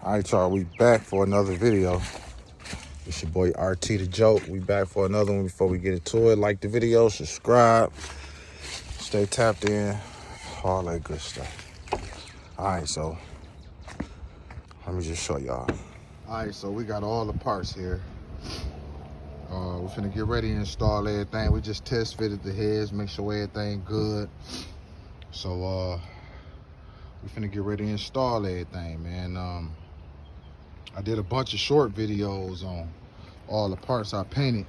All right, y'all, we back for another video. It's your boy RT the Joke. We back for another one. Before we get into it, like the video, subscribe, stay tapped in, all that good stuff. All right, so let me just show y'all. All right, so we got all the parts here. We're finna get ready to install everything. We just test fitted the heads, make sure everything good. So we finna get ready to install everything, man. I did a bunch of short videos on all the parts I painted,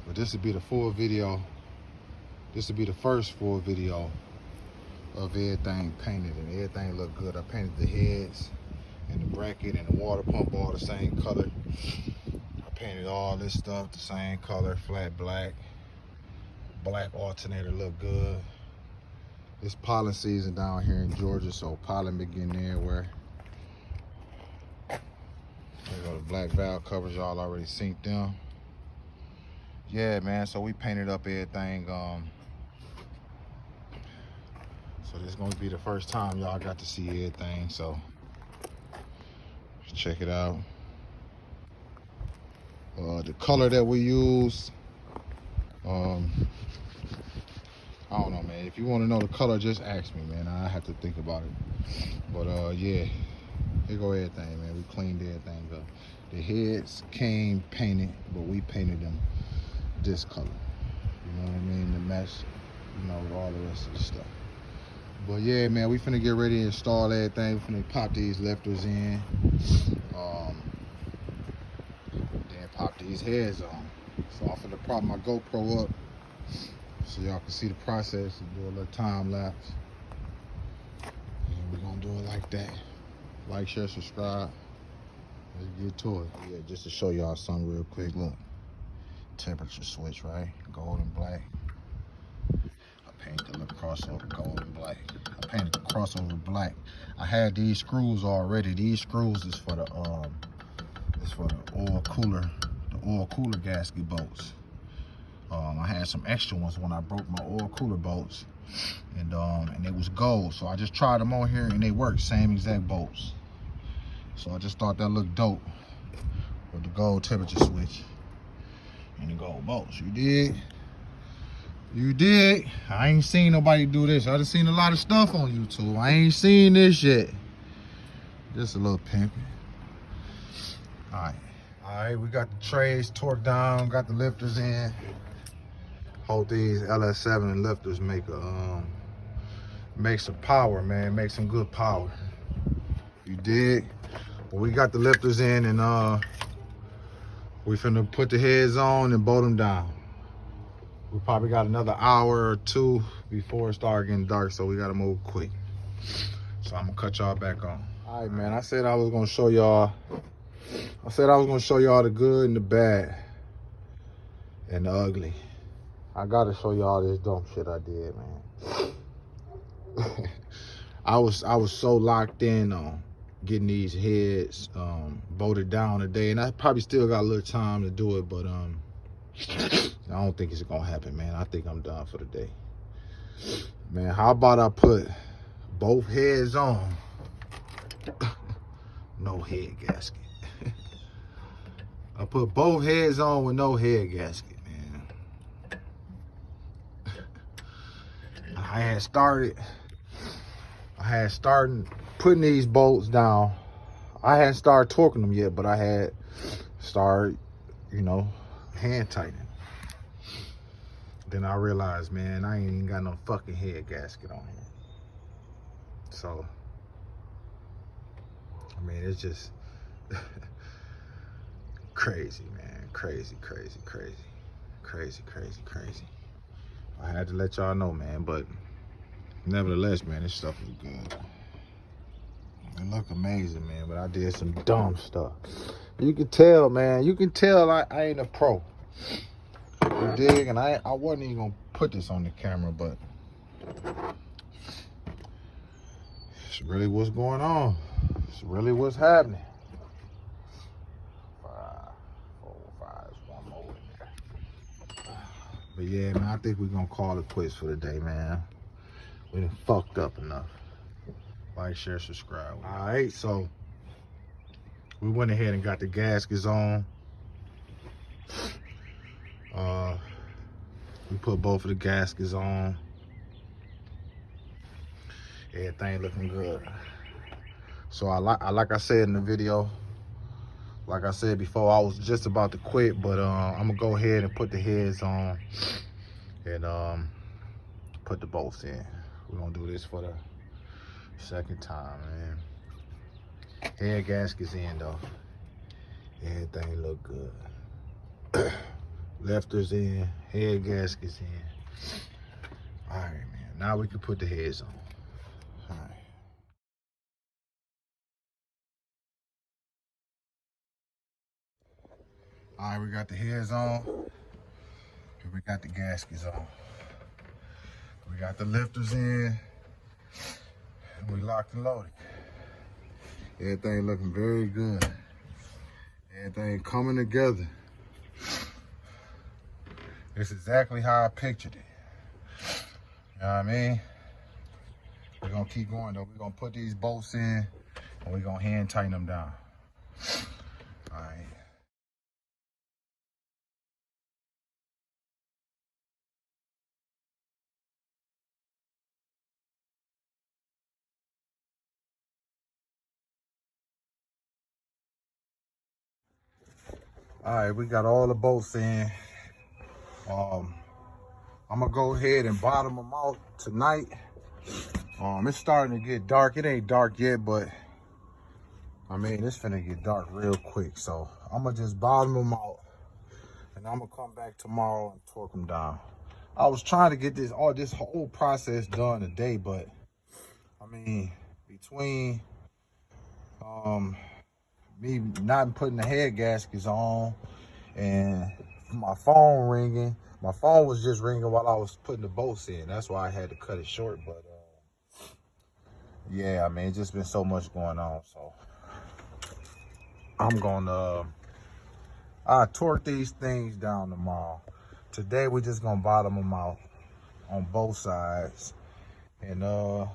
but this would be the full video. This would be the first full video of everything painted, and everything looked good. I painted the heads and the bracket and the water pump all the same color. I painted all this stuff the same color, flat black. Black alternator look good. It's pollen season down here in Georgia, so pollen been getting everywhere. There go the black valve covers, y'all already synced them. Yeah, man, so we painted up everything. So this is gonna be the first time y'all got to see everything, so check it out. The color that we use, I don't know, man. If you want to know the color, just ask me, man. I have to think about it. But yeah, here go everything, man. We cleaned everything up. The heads came painted, but we painted them this color. You know what I mean? The mesh, you know, all the rest of the stuff. But yeah, man, we finna get ready to install everything. We finna pop these lifters in. Then pop these heads on. So I'm finna prop my GoPro up so y'all can see the process and do a little time lapse. And we're gonna do it like that. Like, share, subscribe. Let's get to it. Yeah, just to show y'all something real quick. Look, temperature switch, right? Gold and black. I painted the little crossover gold and black. I painted the crossover black. I had these screws already. These screws is for the oil cooler gasket bolts. I had some extra ones when I broke my oil cooler bolts, and it was gold. So I just tried them on here and they worked, same exact bolts. So I just thought that looked dope with the gold temperature switch and the gold bolts. You did? You did? I ain't seen nobody do this. I just seen a lot of stuff on YouTube. I ain't seen this yet. Just a little pimping. All right, we got the trays torqued down, got the lifters in. Hope these LS7 lifters make some power, man. Make some good power. You dig? Well, we got the lifters in, and we finna put the heads on and bolt them down. We probably got another hour or two before it starts getting dark, so we gotta move quick. So I'm gonna cut y'all back on. All right, man, I said I was gonna show y'all the good and the bad and the ugly. I gotta show y'all this dumb shit I did, man. I was so locked in on getting these heads bolted down today, and I probably still got a little time to do it, but I don't think it's gonna happen, man. I think I'm done for the day. Man, how about I put both heads on? No head gasket. I put both heads on with no head gasket, man. I had started putting these bolts down. I hadn't started torquing them yet, but I had started, you know, hand tightening. Then I realized, man, I ain't even got no fucking head gasket on here. So, I mean, it's just crazy, man. Crazy. I had to let y'all know, man, but nevertheless, man, this stuff is good. It look amazing, man, but I did some dumb stuff. You can tell, man. You can tell I ain't a pro. You dig? And I wasn't even gonna put this on the camera, but it's really what's going on. It's really what's happening. 5, 4, 5, one more in there. But yeah, man, I think we're gonna call it quits for the day, man. We done fucked up enough. Like, share, subscribe. All right, so We went ahead and got the gaskets on. We put both of the gaskets on. Everything looking good. So like I said in the video, like I said before, I was just about to quit, but I'm gonna go ahead and put the heads on and put the bolts in. We're gonna do this for the second time, man. Head gaskets in though. Everything look good. Lefters in, head gaskets in. All right, man. Now we can put the heads on. All right. All right, we got the heads on. And we got the gaskets on. We got the lifters in. And we locked and loaded. Everything looking very good. Everything coming together. It's exactly how I pictured it. You know what I mean? We're gonna keep going though. We're gonna put these bolts in and we're gonna hand tighten them down. All right. All right, we got all the bolts in. I'm gonna go ahead and bottom them out tonight. It's starting to get dark. It ain't dark yet, but I mean, it's finna get dark real quick. So I'm gonna just bottom them out and I'm gonna come back tomorrow and torque them down. I was trying to get this whole process done today, but I mean, between me not putting the head gaskets on and my phone ringing. My phone was just ringing while I was putting the bolts in. That's why I had to cut it short. But yeah, I mean, it's just been so much going on. So I'm gonna torque these things down tomorrow. Today we're just gonna bottom them out on both sides, and we'll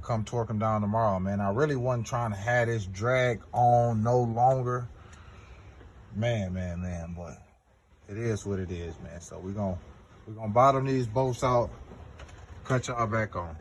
come torque them down tomorrow, man. I really wasn't trying to have this drag on no longer, man, but it is what it is, man. So we're gonna bottom these bolts out, cut y'all back on.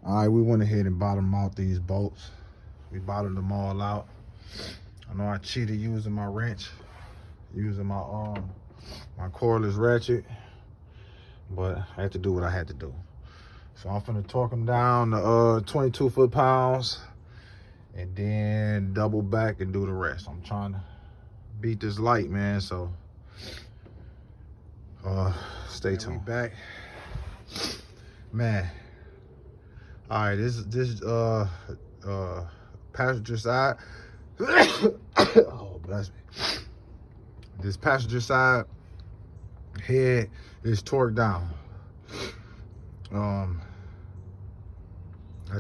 All right, we went ahead and bottomed out these bolts. We bottomed them all out. I know I cheated using my wrench, using my cordless ratchet, but I had to do what I had to do. So I'm finna torque them down to 22 foot-pounds and then double back and do the rest. I'm trying to beat this light, man, so stay tuned. We back, man. All right, this passenger side. Oh, bless me. This passenger side head is torqued down. I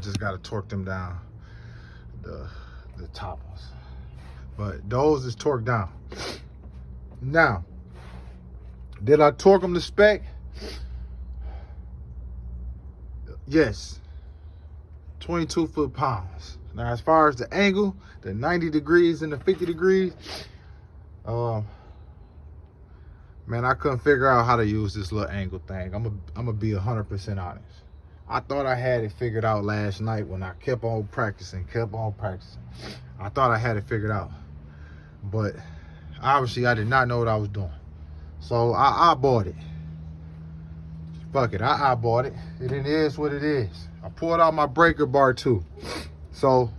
just gotta torque them down, the top ones. But those is torqued down. Now, did I torque them to spec? Yes. 22 foot-pounds. Now, as far as the angle, the 90 degrees and the 50 degrees, Man, I couldn't figure out how to use this little angle thing. I'm gonna be 100% honest. I thought I had it figured out last night when I kept on practicing. I thought I had it figured out, but obviously I did not know what I was doing. So I bought it. Fuck it, I bought it. It is what it is. I pulled out my breaker bar too. So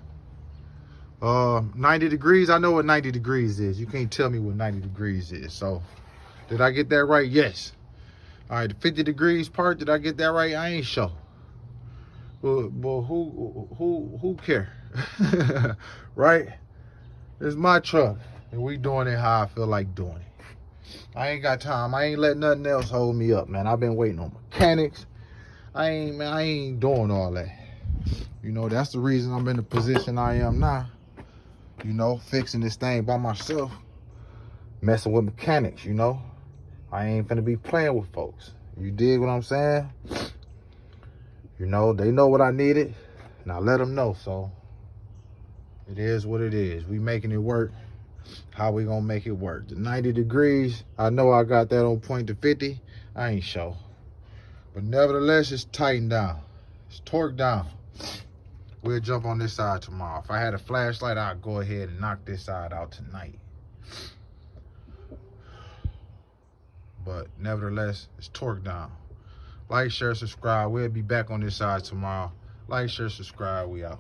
90 degrees, I know what 90 degrees is. You can't tell me what 90 degrees is. So did I get that right? Yes. All right, the 50 degrees part, did I get that right? I ain't sure. But who care? Right? It's my truck, and we doing it how I feel like doing it. I ain't got time. I ain't letting nothing else hold me up, man. I've been waiting on mechanics. I ain't doing all that. You know, that's the reason I'm in the position I am now. You know, fixing this thing by myself, messing with mechanics, you know. I ain't finna be playing with folks. You dig what I'm saying? You know, they know what I needed, and I let them know. So it is what it is. We making it work. How we gonna make it work? The 90 degrees, I know I got that on point to 50. I ain't sure. But nevertheless, it's tightened down. It's torqued down. We'll jump on this side tomorrow. If I had a flashlight, I'd go ahead and knock this side out tonight. But nevertheless, it's torqued down. Like, share, subscribe. We'll be back on this side tomorrow. Like, share, subscribe. We out.